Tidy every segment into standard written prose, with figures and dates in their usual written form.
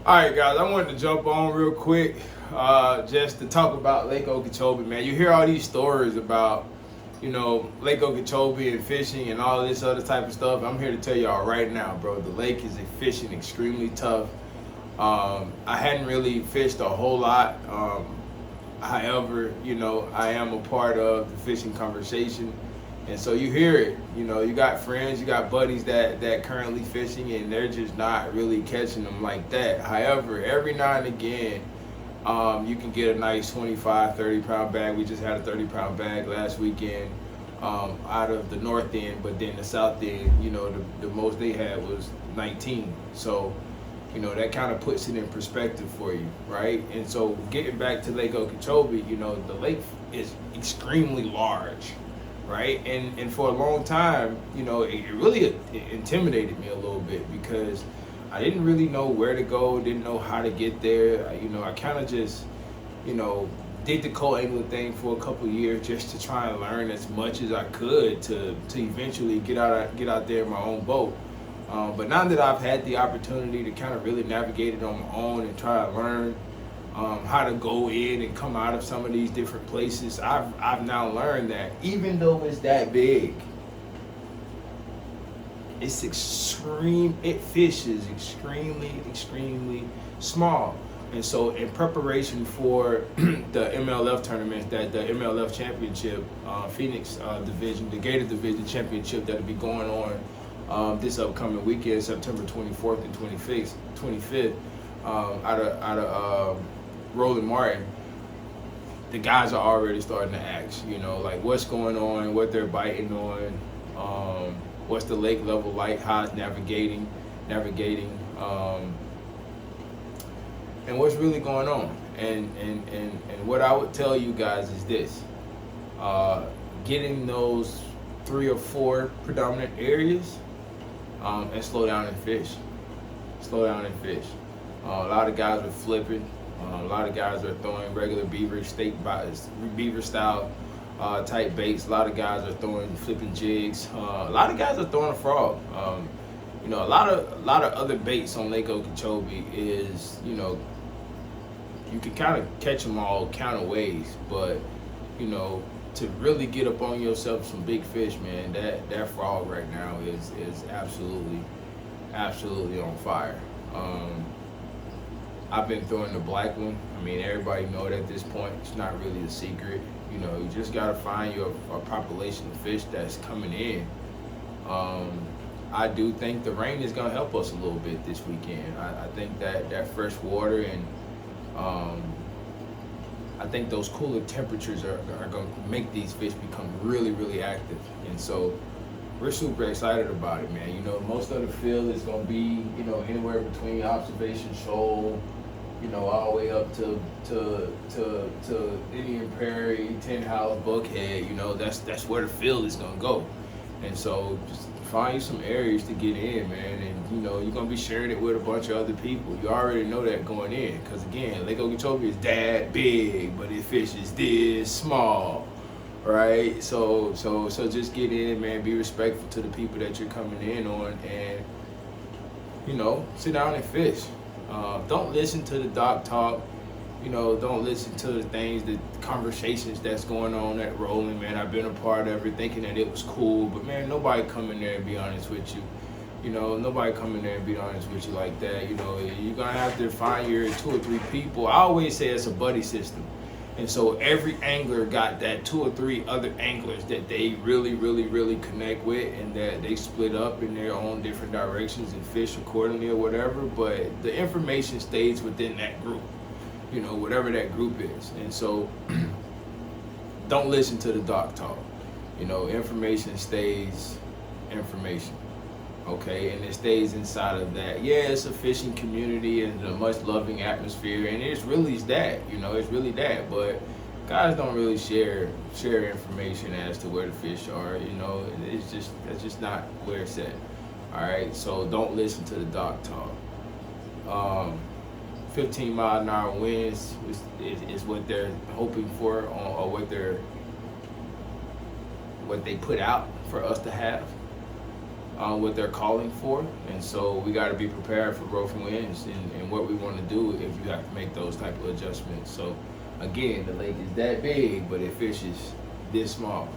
All right, guys, I wanted to jump on real quick just to talk about Lake Okeechobee, man. You hear all these stories about, Lake Okeechobee and fishing and all this other type of stuff. I'm here to tell y'all right now, bro, the lake is fishing extremely tough. I hadn't really fished a whole lot. However, I am a part of the fishing conversation. And so you hear it, you got friends, you got buddies that currently fishing and they're just not really catching them like that. However, every now and again, you can get a nice 25, 30 pound bag. We just had a 30 pound bag last weekend out of the north end, but then the south end, the most they had was 19. So, that kind of puts it in perspective for you, right? And so getting back to Lake Okeechobee, the lake is extremely large. Right, and for a long time, it really intimidated me a little bit because I didn't really know where to go, didn't know how to get there. I kind of just, did the co-angler thing for a couple of years just to try and learn as much as I could to eventually get out there in my own boat. But now that I've had the opportunity to kind of really navigate it on my own and try to learn how to go in and come out of some of these different places, I've now learned that even though it's that big, it fishes extremely small. And so in preparation for the MLF tournament, the MLF championship, Phoenix division, the Gator division championship that'll be going on this upcoming weekend, September 24th and 25th, out of Roland Martin, the guys are already starting to ask, like what's going on, what they're biting on, what's the lake level like, how it's navigating, and what's really going on. And what I would tell you guys is this: getting those 3 or 4 predominant areas, and slow down and fish. A lot of guys are flipping. A lot of guys are throwing regular beaver style type baits. A lot of guys are throwing flipping jigs. A lot of guys are throwing a frog. A lot of other baits on Lake Okeechobee is, you can kind of catch them all kind of ways, but to really get up on yourself some big fish, man, that frog right now is absolutely on fire. I've been throwing the black one. I mean, everybody know it at this point. It's not really a secret. You just gotta find you a population of fish that's coming in. I do think the rain is gonna help us a little bit this weekend. I think that fresh water and I think those cooler temperatures are gonna make these fish become really active. And so we're super excited about it, man. Most of the field is gonna be, anywhere between observation shoal, all the way up to Indian Prairie, Tin House, Buckhead. That's where the field is gonna go. And so just find you some areas to get in, man. And you're gonna be sharing it with a bunch of other people. You already know that going in, because again, Lake Okeechobee is that big, but it fishes this small. Right, so just get in, man. Be respectful to the people that you're coming in on, and sit down and fish. Don't listen to the doc talk. Don't listen to the things, the conversations that's going on at Rolling, man. I've been a part of it, thinking that it was cool, but man, nobody come in there and be honest with you. Nobody come in there and be honest with you like that. You're gonna have to find your 2 or 3 people. I always say it's a buddy system. And so every angler got that 2 or 3 other anglers that they really connect with, and that they split up in their own different directions and fish accordingly or whatever. But the information stays within that group, whatever that group is. And so don't listen to the doc talk. Information stays information. Okay, and it stays inside of that. Yeah, it's a fishing community and a much loving atmosphere, and it's really that, it's really that. But guys don't really share information as to where the fish are. That's just not where it's at. All right, so don't listen to the doc talk. 15-mile-an-hour winds is what they're hoping for, or what they put out for us to have. what they're calling for, and so we got to be prepared for growth and winds and what we want to do if you have to make those type of adjustments. So again, the lake is that big, but it fishes this small,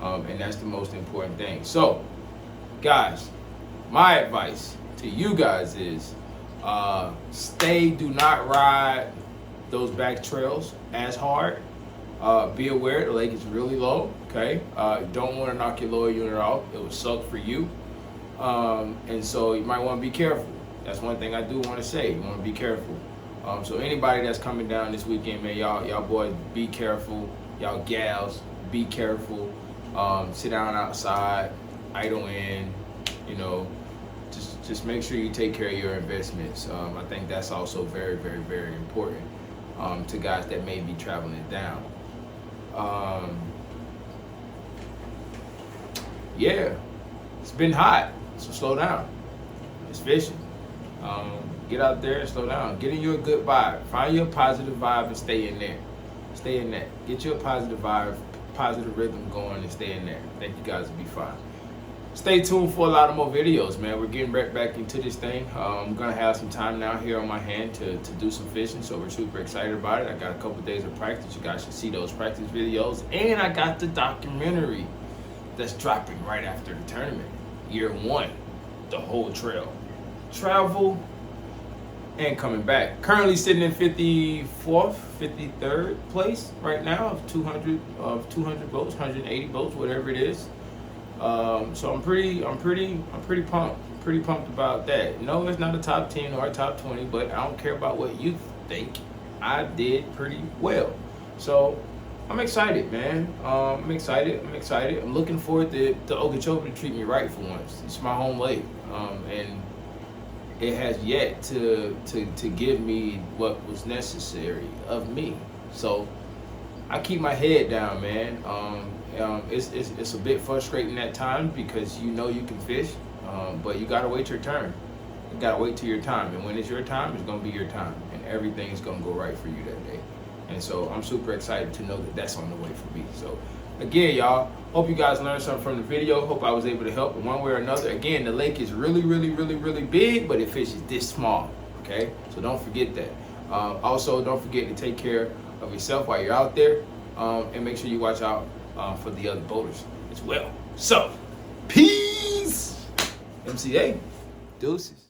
and that's the most important thing. So guys, my advice to you guys is do not ride those back trails as hard. Be aware the lake is really low, okay? Don't want to knock your lower unit off. It would suck for you. And so you might want to be careful. That's one thing I do want to say. You want to be careful. So anybody that's coming down this weekend, man, y'all boys, be careful. Y'all gals, be careful. Sit down outside, idle in, you know, just make sure you take care of your investments. I think that's also very, very, very important to guys that may be traveling it down. Yeah, it's been hot, so slow down. It's fishing. Get out there and slow down. Get in you a good vibe. Find you a positive vibe and stay in there. Stay in that. Get you a positive vibe, positive rhythm going and stay in there. I think you guys will be fine. Stay tuned for a lot of more videos, man. We're getting right back into this thing. I'm gonna have some time now here on my hand to do some fishing, so we're super excited about it. I got a couple days of practice. You guys should see those practice videos. And I got the documentary that's dropping right after the tournament. Year 1, the whole trail. Travel and coming back. Currently sitting in 54th, 53rd place right now of 200 boats, 180 boats, whatever it is. So I'm pretty pumped. Pretty pumped about that. No, it's not a top 10 or a top 20, but I don't care about what you think. I did pretty well. So I'm excited, man. I'm excited. I'm looking forward to Okeechobee to treat me right for once. It's my home lake, and it has yet to give me what was necessary of me. So I keep my head down, man. It's a bit frustrating at times because you know you can fish, but you gotta wait your turn. You gotta wait till your time, and when it's your time, it's gonna be your time, and everything is gonna go right for you that day. And so I'm super excited to know that that's on the way for me. So again, y'all, hope you guys learned something from the video. Hope I was able to help in one way or another. Again, the lake is really, really, really, really big, but it fishes this small. Okay, so don't forget that. Also, don't forget to take care of yourself while you're out there, and make sure you watch out for the other boaters as well. So, peace. MCA, deuces.